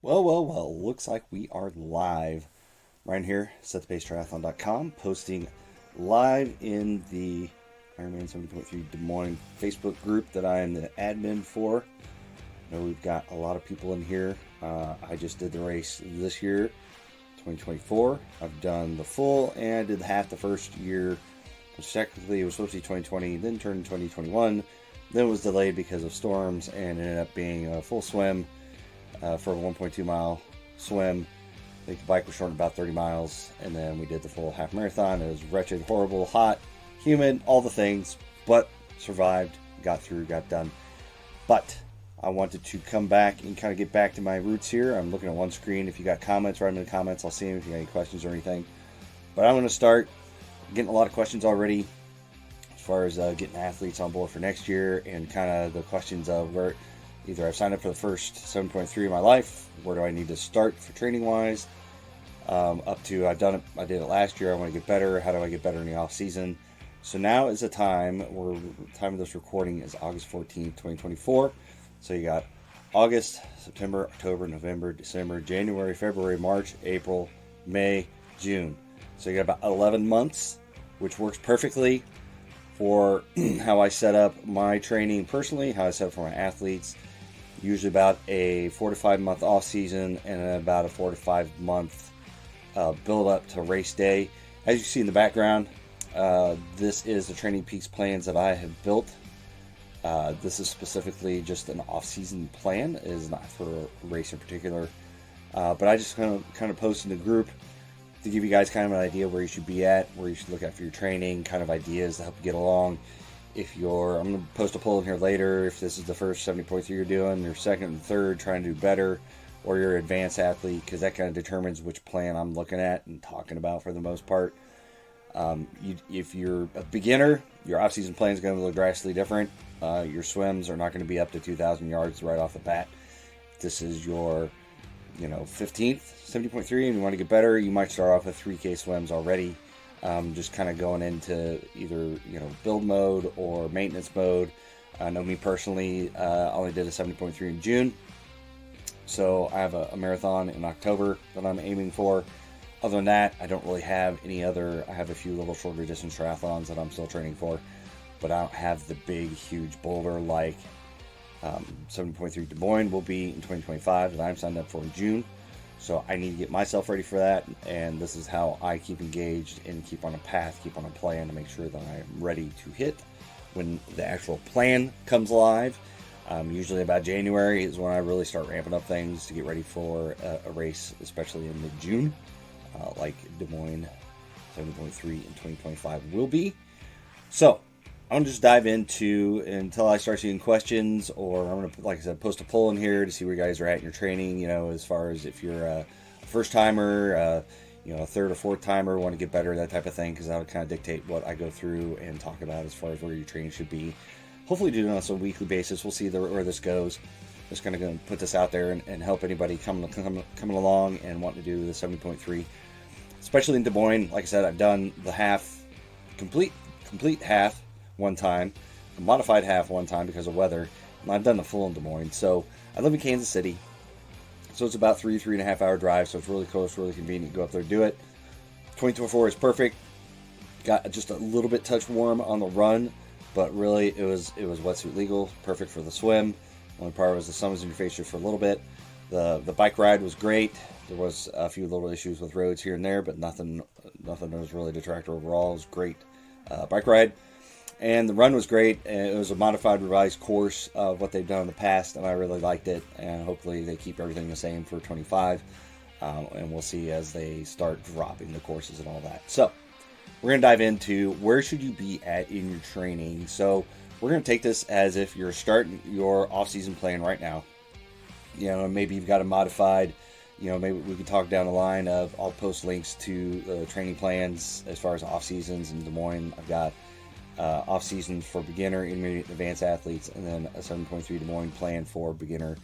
Well, looks like we are live. Ryan here, setthepacetriathlon.com, posting live in the Ironman 70.3 Des Moines Facebook group that I am the admin for. I know we've got a lot of people in here. I just did the race this year, 2024. I've done the full and did half the first year, which technically it was supposed to be 2020, then turned 2021. Then it was delayed because of storms and ended up being a full swim for a 1.2 mile swim. I think the bike was short about 30 miles, and then we did the full half marathon. It was wretched, horrible, hot, humid, all the things, but survived, got through, got done. But I wanted to come back and kind of get back to my roots here. I'm looking at one screen. If you got comments, write them in the comments. I'll see them if you got any questions or anything. But I'm going to start getting a lot of questions already as far as getting athletes on board for next year, and kind of the questions of where either I've signed up for the first 7.3 of my life, where do I need to start for training wise, up to I did it last year, I want to get better, how do I get better in the off season. So now is the time, the time of this recording is August 14th, 2024. So you got August, September, October, November, December, January, February, March, April, May, June. So you got about 11 months, which works perfectly for how I set up my training personally, how I set up for my athletes. Usually about a 4 to 5 month off season and about a 4 to 5 month build up to race day. As you see in the background, this is the Training Peaks plans that I have built. This is specifically just an off season plan. It is not for a race in particular. But I just kind of post in the group to give you guys kind of an idea where you should be at, where you should look at for your training, kind of ideas to help you get along. I'm going to post a poll in here later, if this is the first 70.3 you're doing, your second and third trying to do better, or your advanced athlete, because that kind of determines which plan I'm looking at and talking about for the most part. If you're a beginner, your off-season plan is going to look drastically different. Your swims are not going to be up to 2,000 yards right off the bat. If this is your 15th 70.3 and you want to get better, you might start off with 3K swims already. Just kind of going into either build mode or maintenance mode. I know me personally, I only did a 70.3 in June, so I have a marathon in October that I'm aiming for. Other than that, I don't really have any other. I have a few little shorter distance triathlons that I'm still training for, but I don't have the big, huge boulder like 70.3 Des Moines will be in 2025 that I'm signed up for in June. So I need to get myself ready for that, and this is how I keep engaged and keep on a path, keep on a plan to make sure that I'm ready to hit when the actual plan comes live. Usually about January is when I really start ramping up things to get ready for a race, especially in mid-June, like Des Moines 70.3 in 2025 will be. So I'm going to just dive into until I start seeing questions, or I'm going to, like I said, post a poll in here to see where you guys are at in your training, as far as if you're a first timer, a third or fourth timer, want to get better, that type of thing, because that would kind of dictate what I go through and talk about as far as where your training should be. Hopefully do it on a weekly basis. We'll see where this goes. Just going to put this out there and help anybody coming along and wanting to do the 70.3, especially in Des Moines. Like I said, I've done the half, complete half one time, a modified half one time because of weather, and I've done the full in Des Moines. So I live in Kansas City, so it's about 3.5 hour drive, so it's really close, really convenient to go up there and do it. 2024 is perfect. Got just a little bit touch warm on the run, but really it was wetsuit legal, perfect for the swim. Only part was the sun was in your face just for a little bit. The bike ride was great. There was a few little issues with roads here and there, but nothing that was really detractor overall. It was great bike ride. And the run was great. It was a modified, revised course of what they've done in the past, and I really liked it. And hopefully they keep everything the same for 25. And we'll see as they start dropping the courses and all that. So we're going to dive into where should you be at in your training. So we're going to take this as if you're starting your off-season plan right now. Maybe you've got a modified, maybe we could talk down the line of, I'll post links to training plans as far as off-seasons in Des Moines. I've got off-season for beginner, intermediate, advanced athletes, and then a 7.3 Des Moines plan for beginner,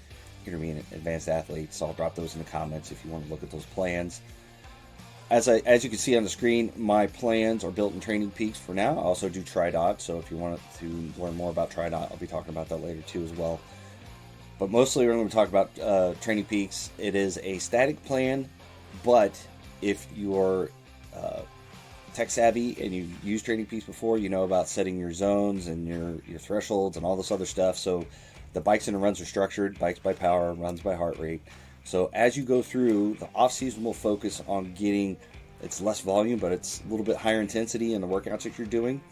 intermediate, advanced athletes. So I'll drop those in the comments if you want to look at those plans. As you can see on the screen, my plans are built in Training Peaks for now. I also do TriDot, so if you want to learn more about TriDot, I'll be talking about that later too as well. But mostly we're going to talk about Training Peaks. It is a static plan, but if you're tech savvy and you've used Training Peaks before, you know about setting your zones and your thresholds and all this other stuff. So the bikes and the runs are structured, bikes by power, runs by heart rate. So as you go through, the off season will focus on getting, it's less volume, but it's a little bit higher intensity in the workouts that you're doing.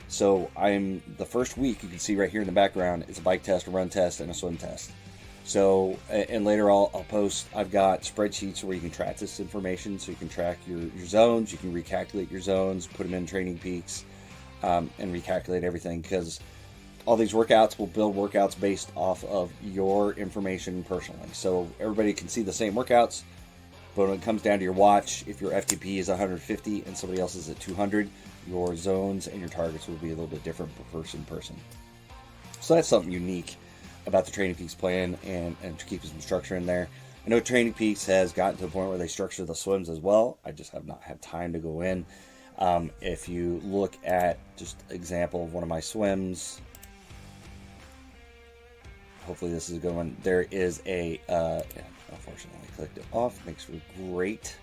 So the first week, you can see right here in the background, it's a bike test, a run test, and a swim test. So, and later I'll post, I've got spreadsheets where you can track this information. So you can track your zones, you can recalculate your zones, put them in Training Peaks, and recalculate everything, because all these workouts will build workouts based off of your information personally. So everybody can see the same workouts, but when it comes down to your watch, if your FTP is 150 and somebody else is at 200, your zones and your targets will be a little bit different per person. So that's something unique about the Training Peaks plan, and to keep some structure in there. I know Training Peaks has gotten to the point where they structure the swims as well. I just have not had time to go in. If you look at just example of one of my swims, hopefully this is a good one. There is unfortunately I clicked it off, makes for great.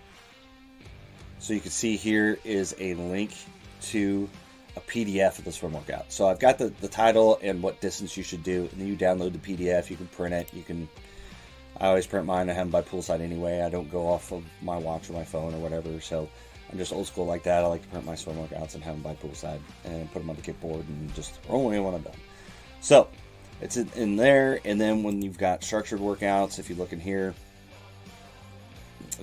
So you can see here is a link to a PDF of the swim workout. So I've got the title and what distance you should do, and then you download the PDF. You can print it. I always print mine. I have them by poolside anyway. I don't go off of my watch or my phone or whatever. So I'm just old school like that. I like to print my swim workouts and have them by poolside and put them on the kickboard and just roll in when I'm done. So it's in there. And then when you've got structured workouts, if you look in here,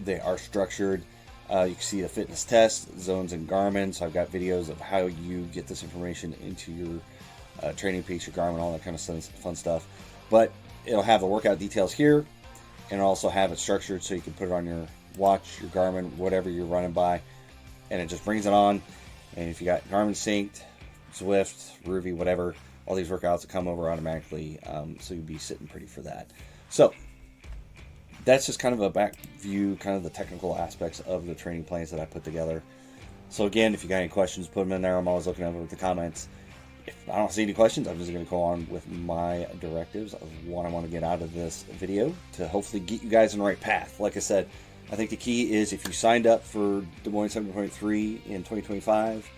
they are structured. You can see the fitness test, zones, and Garmin. So I've got videos of how you get this information into your Training Peaks, your Garmin, all that kind of fun stuff. But it'll have the workout details here, and it'll also have it structured so you can put it on your watch, your Garmin, whatever you're running by, and it just brings it on. And if you got Garmin synced, Zwift, Ruby, whatever, all these workouts will come over automatically, so you'll be sitting pretty for that. So that's just kind of a back view, kind of the technical aspects of the training plans that I put together. So again, if you got any questions, put them in there. I'm always looking over at the comments. If I don't see any questions, I'm just going to go on with my directives of what I want to get out of this video to hopefully get you guys on the right path. Like I said, I think the key is if you signed up for Des Moines 7.3 in 2025,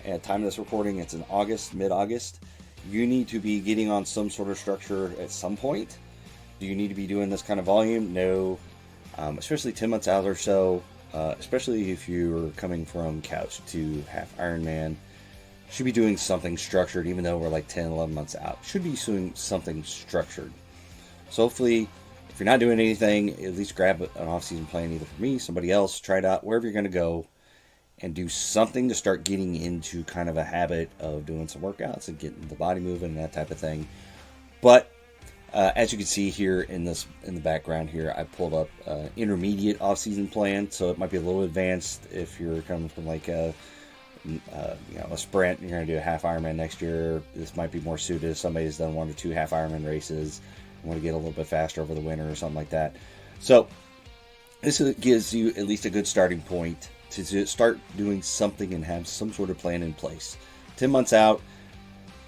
at time of this recording, it's in August, mid-August, you need to be getting on some sort of structure at some point. Do you need to be doing this kind of volume? No. Especially 10 months out or so, especially if you're coming from couch to half Ironman, should be doing something structured, even though we're like 10, 11 months out. Should be doing something structured. So hopefully, if you're not doing anything, at least grab an off-season plan, either for me, somebody else, try it out, wherever you're going to go, and do something to start getting into kind of a habit of doing some workouts and getting the body moving and that type of thing. But as you can see here in the background here, I pulled up intermediate off-season plan, so it might be a little advanced if you're coming from like a sprint. You're going to do a half Ironman next year. This might be more suited if somebody's done 1 or 2 half Ironman races and want to get a little bit faster over the winter or something like that. So this gives you at least a good starting point to start doing something and have some sort of plan in place. 10 months out,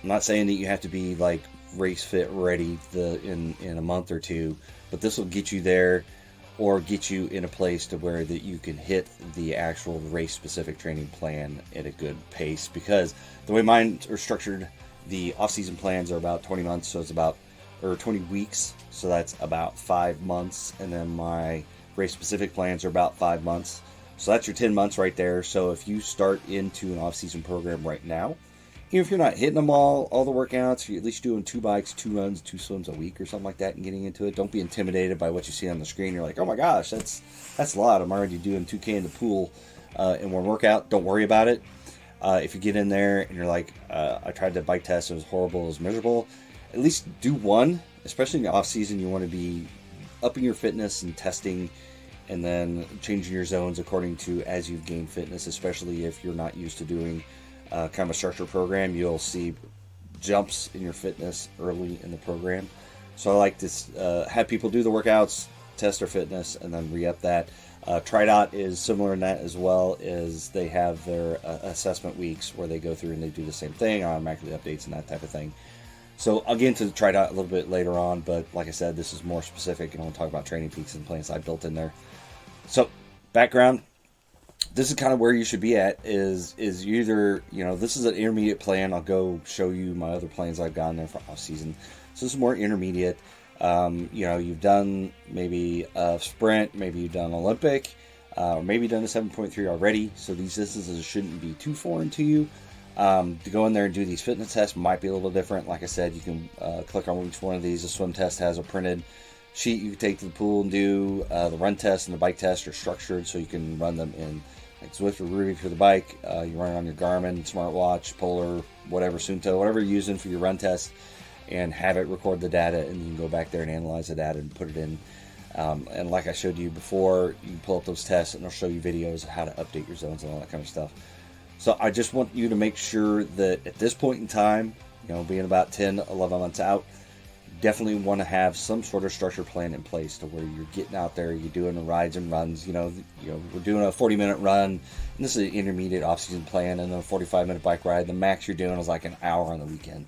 I'm not saying that you have to be like race fit ready in a month or two, but this will get you there, or get you in a place to where that you can hit the actual race specific training plan at a good pace. Because the way mine are structured, the off-season plans are about 20 months, so it's about 20 weeks, so that's about 5 months, and then my race specific plans are about 5 months, so that's your 10 months right there. So if you start into an off-season program right now, even if you're not hitting them all the workouts, you're at least doing 2 bikes, 2 runs, 2 swims a week or something like that and getting into it. Don't be intimidated by what you see on the screen. You're like, oh my gosh, that's a lot. I'm already doing 2K in the pool in one workout. Don't worry about it. If you get in there and you're like, I tried the bike test, it was horrible, it was miserable, at least do one. Especially in the off season, you want to be upping your fitness and testing, and then changing your zones according to as you've gained fitness, especially if you're not used to doing kind of a structured program. You'll see jumps in your fitness early in the program. So I like to have people do the workouts, test their fitness, and then re-up that. TriDot is similar in that as well, as they have their assessment weeks where they go through and they do the same thing, automatically updates and that type of thing. So I'll get into the TriDot a little bit later on, but like I said, this is more specific, and I'll talk about training peaks and plans I built in there. So background, this is kind of where you should be at. Is you either, this is an intermediate plan. I'll go show you my other plans I've gotten there for off season. So this is more intermediate. You've done maybe a sprint, maybe you've done Olympic, or maybe done a 7.3 already. So these distances shouldn't be too foreign to you. To go in there and do these fitness tests might be a little different. Like I said, you can click on each one of these. The swim test has a printed sheet you can take to the pool and do. The run test and the bike test are structured so you can run them in like Zwift or Ruby for the bike. You run it on your Garmin, smartwatch, Polar, whatever, Suunto, whatever you're using for your run test, and have it record the data, and you can go back there and analyze the data and put it in. And like I showed you before, you can pull up those tests and it'll show you videos of how to update your zones and all that kind of stuff. So I just want you to make sure that at this point in time, being about 10, 11 months out, definitely want to have some sort of structure plan in place to where you're getting out there, you're doing the rides and runs. We're doing a 40-minute run, and this is an intermediate off-season plan, and then a 45-minute bike ride. The max you're doing is like an hour on the weekend.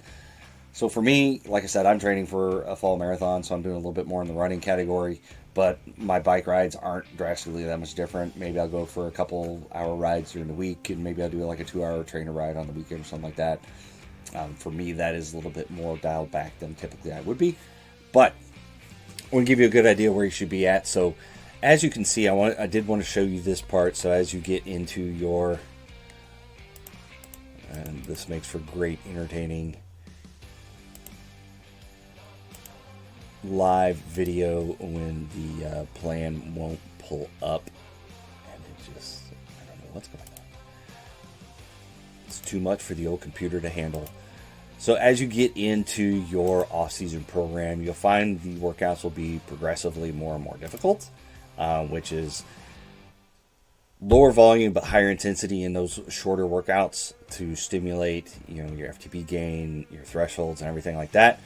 So for me, like I said, I'm training for a fall marathon, so I'm doing a little bit more in the running category, but my bike rides aren't drastically that much different. Maybe I'll go for a couple hour rides during the week, and maybe I'll do like a 2-hour trainer ride on the weekend or something like that. For me, that is a little bit more dialed back than typically I would be, but I want to give you a good idea where you should be at. So as you can see, I did want to show you this part. So as you get into your, and this makes for great entertaining live video when the plan won't pull up, and it just, I don't know what's going on. It's too much for the old computer to handle. So as you get into your off-season program, you'll find the workouts will be progressively more and more difficult, which is lower volume but higher intensity in those shorter workouts to stimulate, your FTP gain, your thresholds, and everything like that.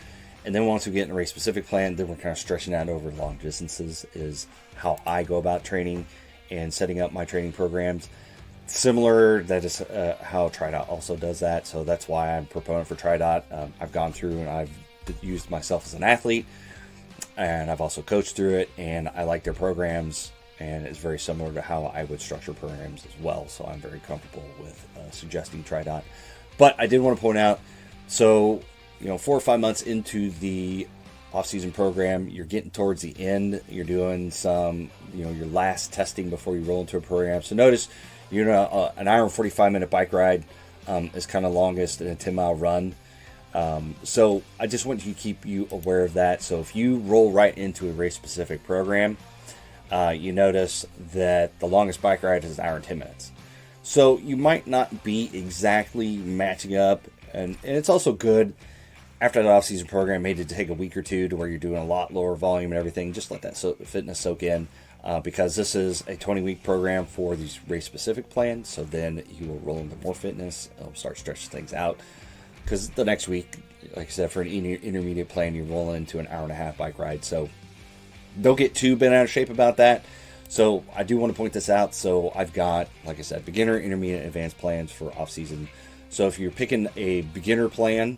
And then once we get in a race-specific plan, then we're kind of stretching that over long distances is how I go about training and setting up my training programs. Similar, that is how TriDot also does that. So that's why I'm a proponent for TriDot. I've gone through and I've used myself as an athlete, and I've also coached through it, and I like their programs, and it's very similar to how I would structure programs as well. So I'm very comfortable with suggesting TriDot. But I did want to point out, so 4 or 5 months into the off-season program, you're getting towards the end. You're doing some, your last testing before you roll into a program. So notice, an hour and 45-minute bike ride is kind of longest in a 10-mile run. So I just want to keep you aware of that. So if you roll right into a race-specific program, you notice that the longest bike ride is an hour and 10 minutes. So you might not be exactly matching up, and it's also good after that off-season program, maybe to take a week or two to where you're doing a lot lower volume and everything. Just let that fitness soak in. Because this is a 20-week program for these race-specific plans, so then you will roll into more fitness, start stretching things out. Because the next week, like I said, for an intermediate plan, you roll into an hour-and-a-half bike ride. So don't get too bent out of shape about that. So I do want to point this out. So I've got, like I said, beginner, intermediate, and advanced plans for off-season. So if you're picking a beginner plan,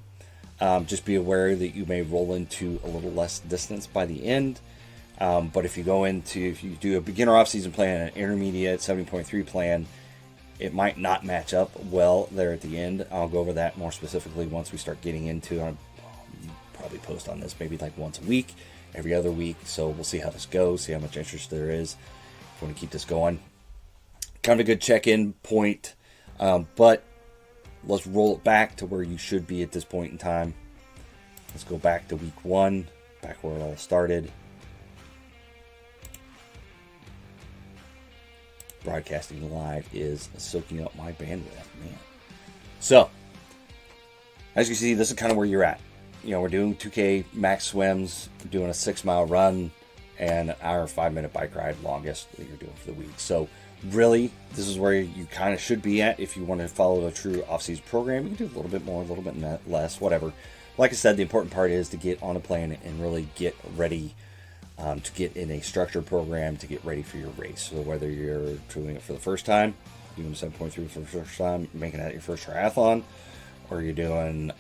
just be aware that you may roll into a little less distance by the end. But if you do a beginner off-season plan, an intermediate 70.3 plan, it might not match up well there at the end. I'll go over that more specifically once we start getting into. I'll probably post on this maybe like once a week, every other week. So we'll see how this goes, see how much interest there is. If you want to keep this going, kind of a good check-in point. But let's roll it back to where you should be at this point in time. Let's go back to week 1, back where it all started. Broadcasting live is soaking up my bandwidth, man. So, as you see, this is kind of where you're at. We're doing 2K max swims, doing a 6-mile run, and an hour and 5-minute bike ride, longest that you're doing for the week. So, really, this is where you kind of should be at if you want to follow a true off-season program. You can do a little bit more, a little bit less, whatever. Like I said, the important part is to get on a plan and really get ready to get in a structured program to get ready for your race. So whether you're doing it for the first time, doing 7.3 for the first time, making that your first triathlon, or you're doing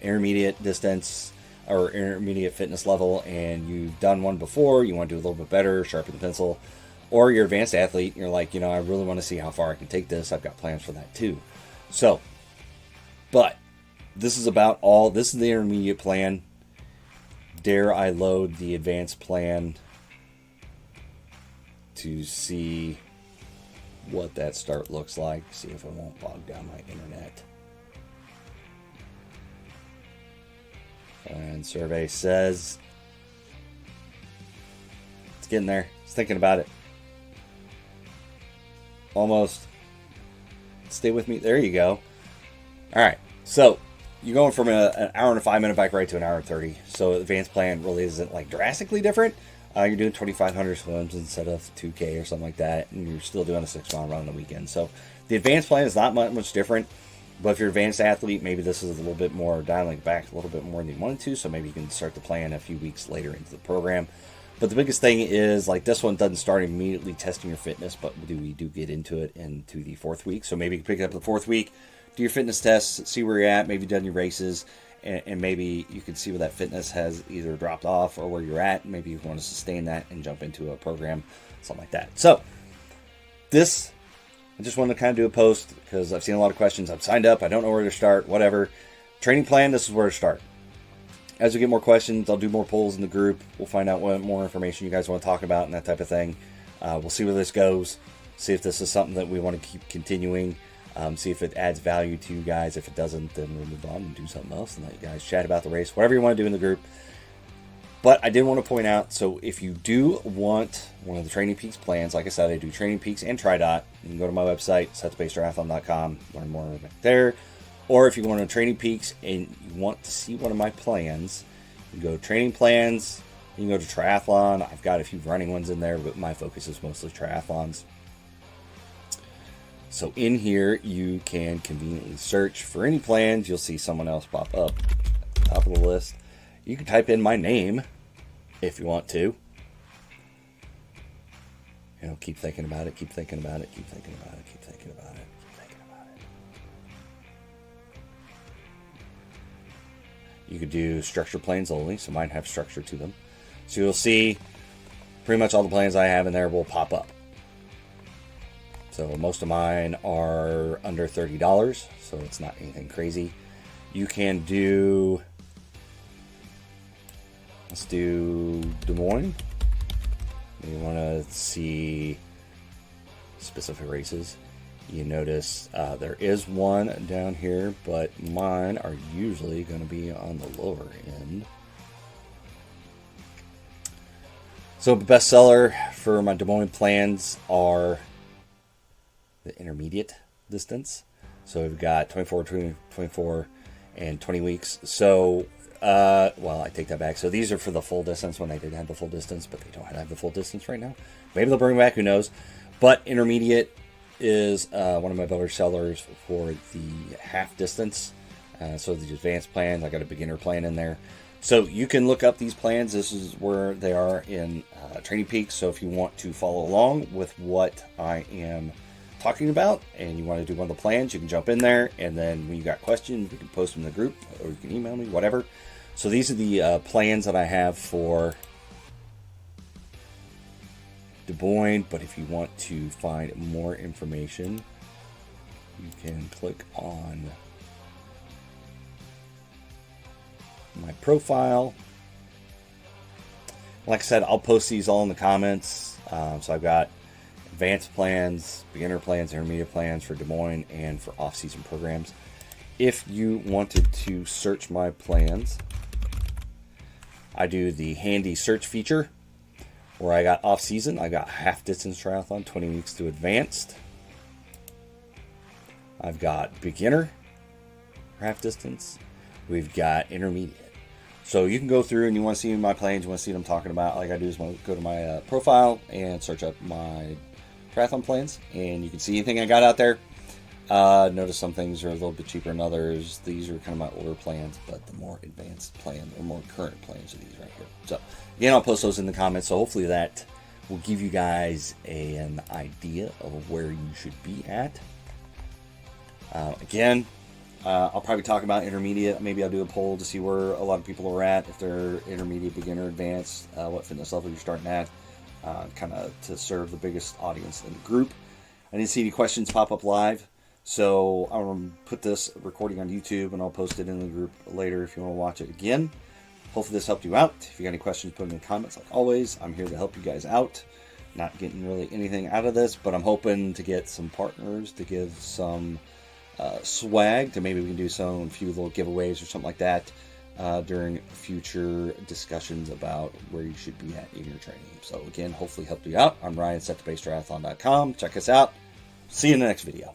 intermediate distance or intermediate fitness level, and you've done one before, you want to do a little bit better, sharpen the pencil, or you're an advanced athlete, and you're like, I really want to see how far I can take this. I've got plans for that too. So, but this is this is the intermediate plan. Dare I load the advanced plan to see what that start looks like, see if it won't bog down my internet. And survey says it's getting there. It's thinking about it. Almost. Stay with me. There you go. All right. So you're going from an hour and a 5-minute bike ride to an hour and 30. So the advanced plan really isn't like drastically different. You're doing 2,500 swims instead of 2K or something like that, and you're still doing a 6-mile run on the weekend. So the advanced plan is not much different. But if you're an advanced athlete, maybe this is a little bit more dialing back a little bit more than you wanted to. So maybe you can start the plan a few weeks later into the program. But the biggest thing is, like, this one doesn't start immediately testing your fitness, but we do get into it into the 4th week. So maybe you can pick it up the 4th week, do your fitness tests, see where you're at, maybe done your races, and maybe you can see where that fitness has either dropped off or where you're at. Maybe you want to sustain that and jump into a program, something like that. So this, I just wanted to kind of do a post because I've seen a lot of questions. I'm signed up. I don't know where to start, whatever. Training plan, this is where to start. As we get more questions, I'll do more polls in the group. We'll find out what more information you guys want to talk about and that type of thing. We'll see where this goes. See if this is something that we want to keep continuing. See if it adds value to you guys. If it doesn't, then we'll move on and do something else and let you guys chat about the race. Whatever you want to do in the group. But I did want to point out, so if you do want one of the Training Peaks plans, like I said, I do Training Peaks and TriDot. You can go to my website, setthepacetriathlon.com, learn more back there. Or if you want to Training Peaks and you want to see one of my plans, you can go to Training Plans, you can go to Triathlon. I've got a few running ones in there, but my focus is mostly triathlons. So in here, you can conveniently search for any plans. You'll see someone else pop up at the top of the list. You can type in my name if you want to. Keep thinking about it, keep thinking about it, keep thinking about it, keep thinking about it, keep thinking about it. You could do structured plans only, so mine have structure to them. So you'll see pretty much all the plans I have in there will pop up. So most of mine are under $30, so it's not anything crazy. You can do, let's do Des Moines. You want to see specific races. You notice there is one down here, but mine are usually going to be on the lower end. So the bestseller for my Des Moines plans are the intermediate distance. So we've got 24, and 20 weeks. So, well, I take that back. So these are for the full distance when they did have the full distance, but they don't have the full distance right now. Maybe they'll bring it back, who knows. But intermediate is one of my better sellers for the half distance. So the advanced plans, I got a beginner plan in there. So you can look up these plans. This is where they are in Training Peaks. So if you want to follow along with what I am talking about and you want to do one of the plans, you can jump in there, and then when you got questions, you can post them in the group or you can email me, whatever. So these are the plans that I have for Des Moines, but if you want to find more information, you can click on my profile. Like I said, I'll post these all in the comments. So I've got advanced plans, beginner plans, intermediate plans for Des Moines and for off-season programs. If you wanted to search my plans, I do the handy search feature where I got off-season. I got half-distance triathlon, 20 weeks to advanced. I've got beginner, half-distance. We've got intermediate. So you can go through and you want to see my plans, you want to see what I'm talking about. Like I do is go to my profile and search up my triathlon plans, and you can see anything I got out there. Notice some things are a little bit cheaper than others. These are kind of my older plans, but the more advanced plan or more current plans are these right here. So again, I'll post those in the comments. So hopefully that will give you guys an idea of where you should be at. Again, I'll probably talk about intermediate. Maybe I'll do a poll to see where a lot of people are at, if they're intermediate, beginner, advanced, what fitness level you're starting at, kind of to serve the biggest audience in the group. I didn't see any questions pop up live, so I'm going to put this recording on YouTube and I'll post it in the group later if you want to watch it again. Hopefully this helped you out. If you got any questions, put them in the comments. Like always, I'm here to help you guys out. Not getting really anything out of this, but I'm hoping to get some partners to give some swag, to maybe we can do a few little giveaways or something like that during future discussions about where you should be at in your training. So again, hopefully helped you out. I'm Ryan, setthepacetriathlon.com. Check us out. See you in the next video.